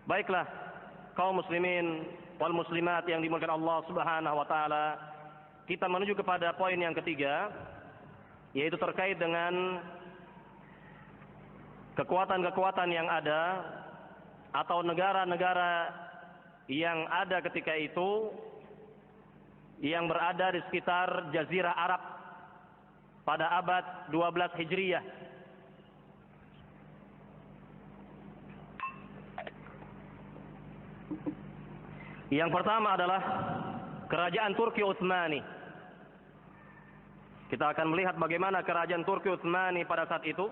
Baiklah, kaum muslimin wal muslimat yang dimuliakan Allah Subhanahu wa taala, kita menuju kepada poin yang ketiga, yaitu terkait dengan kekuatan-kekuatan yang ada atau negara-negara yang ada ketika itu yang berada di sekitar Jazirah Arab pada abad 12 Hijriyah. Yang pertama adalah kerajaan Turki Utsmani. Kita akan melihat bagaimana kerajaan Turki Utsmani pada saat itu.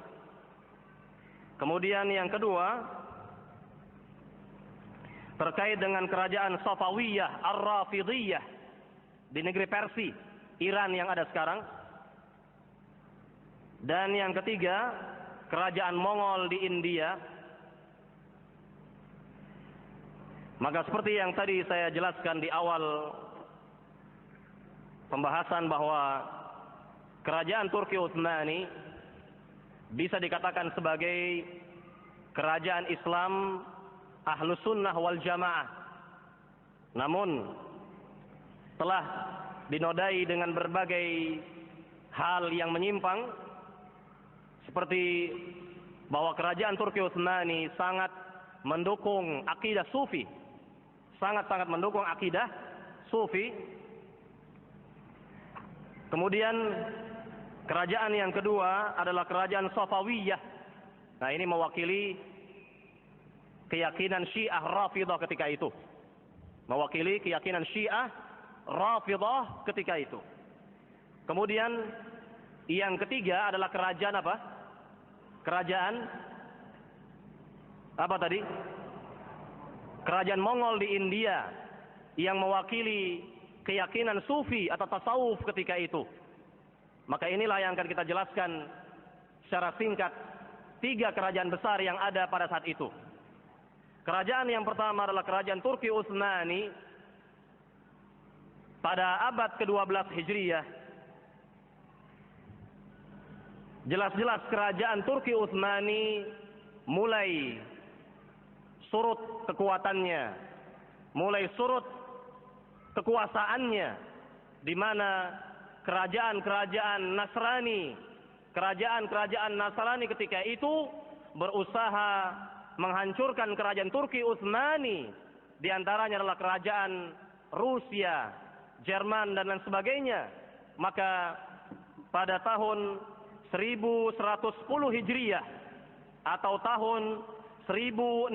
Kemudian yang kedua terkait dengan kerajaan Safawiyah Ar-Rafidiyah di negeri Persia, Iran yang ada sekarang. Dan yang ketiga, kerajaan Mongol di India. Maka seperti yang tadi saya jelaskan di awal pembahasan bahwa kerajaan Turki Utsmani bisa dikatakan sebagai kerajaan Islam Ahlus Sunnah wal Jamaah. Namun telah dinodai dengan berbagai hal yang menyimpang, seperti bahwa kerajaan Turki Utsmani sangat mendukung akidah Sufi, sangat-sangat mendukung akidah Sufi. Kemudian kerajaan yang kedua adalah kerajaan Safawiyah. Nah, ini mewakili keyakinan Syiah Rafidah ketika itu. Mewakili keyakinan Syiah Rafidah ketika itu. Kemudian yang ketiga adalah kerajaan apa? Kerajaan apa tadi? Kerajaan Mongol di India yang mewakili keyakinan Sufi atau tasawuf ketika itu. Maka inilah yang akan kita jelaskan secara singkat tiga kerajaan besar yang ada pada saat itu. Kerajaan yang pertama adalah kerajaan Turki Utsmani pada abad ke-12 Hijriyah. Jelas-jelas kerajaan Turki Utsmani mulai surut kekuatannya, mulai surut kekuasaannya, di mana kerajaan-kerajaan Nasrani ketika itu berusaha menghancurkan kerajaan Turki Utsmani. Di antaranya adalah kerajaan Rusia, Jerman dan lain sebagainya. Maka pada tahun 1110 Hijriyah atau tahun 1699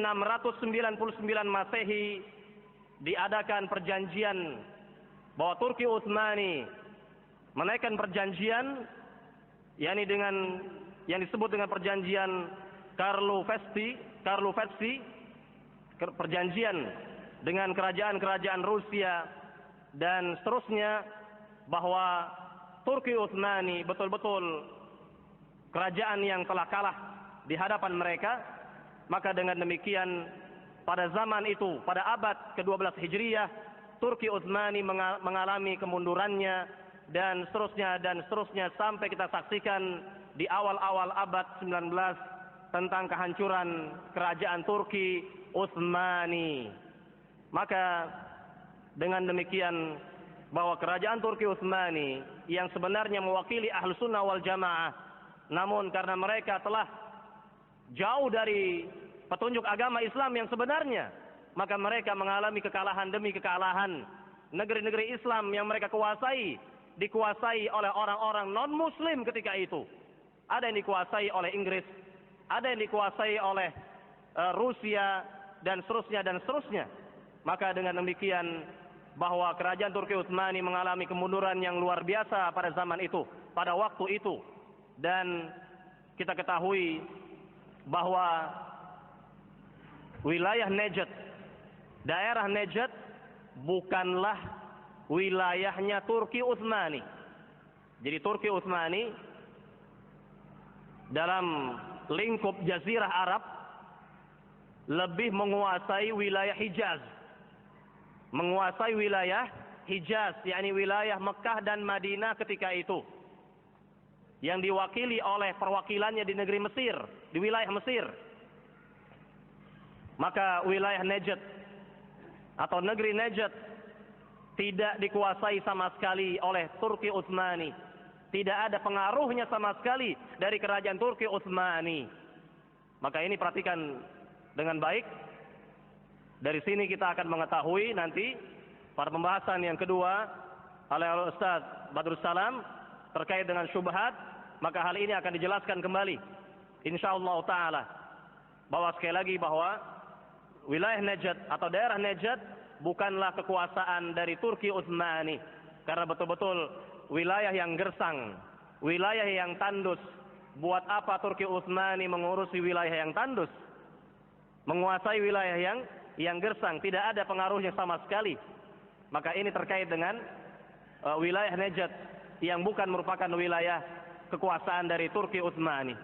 Masehi diadakan perjanjian bahwa Turki Utsmani menaikkan perjanjian, yakni dengan yang disebut dengan perjanjian Karlovetsky, perjanjian dengan kerajaan-kerajaan Rusia dan seterusnya, bahwa Turki Utsmani betul-betul kerajaan yang telah kalah di hadapan mereka. Maka dengan demikian pada zaman itu, pada abad ke-12 Hijriyah, Turki Utsmani mengalami kemundurannya dan seterusnya sampai kita saksikan di awal-awal abad 19 tentang kehancuran kerajaan Turki Utsmani. Maka dengan demikian bahwa kerajaan Turki Utsmani yang sebenarnya mewakili Ahlus Sunnah wal Jamaah, namun karena mereka telah jauh dari petunjuk agama Islam yang sebenarnya, maka mereka mengalami kekalahan demi kekalahan. Negeri-negeri Islam yang mereka dikuasai oleh orang-orang non-Muslim ketika itu. Ada yang dikuasai oleh Inggris, ada yang dikuasai oleh Rusia dan seterusnya. Maka dengan demikian bahwa kerajaan Turki Utsmani mengalami kemunduran yang luar biasa pada zaman itu, pada waktu itu. Dan kita ketahui bahwa wilayah Najd, daerah Najd bukanlah wilayahnya Turki Utsmani. Jadi Turki Utsmani dalam lingkup Jazirah Arab lebih menguasai wilayah Hijaz. Menguasai wilayah Hijaz, yakni wilayah Mekah dan Madinah ketika itu, yang diwakili oleh perwakilannya di negeri Mesir, di wilayah Mesir. maka wilayah Najd atau negeri Najd tidak dikuasai sama sekali oleh Turki Utsmani. Tidak ada pengaruhnya sama sekali dari kerajaan Turki Utsmani. Maka ini perhatikan dengan baik. Dari sini kita akan mengetahui nanti pada pembahasan yang kedua oleh Ustaz Badrus Salam terkait dengan syubhat, maka hal ini akan dijelaskan kembali insyaallah taala, bahwa sekali lagi bahwa wilayah Najd atau daerah Najd bukanlah kekuasaan dari Turki Utsmani, karena betul-betul wilayah yang gersang, wilayah yang tandus. Buat apa Turki Utsmani mengurusi wilayah yang tandus, menguasai wilayah yang gersang, tidak ada pengaruhnya sama sekali. Maka ini terkait dengan wilayah Najd yang bukan merupakan wilayah kekuasaan dari Turki Utsmani.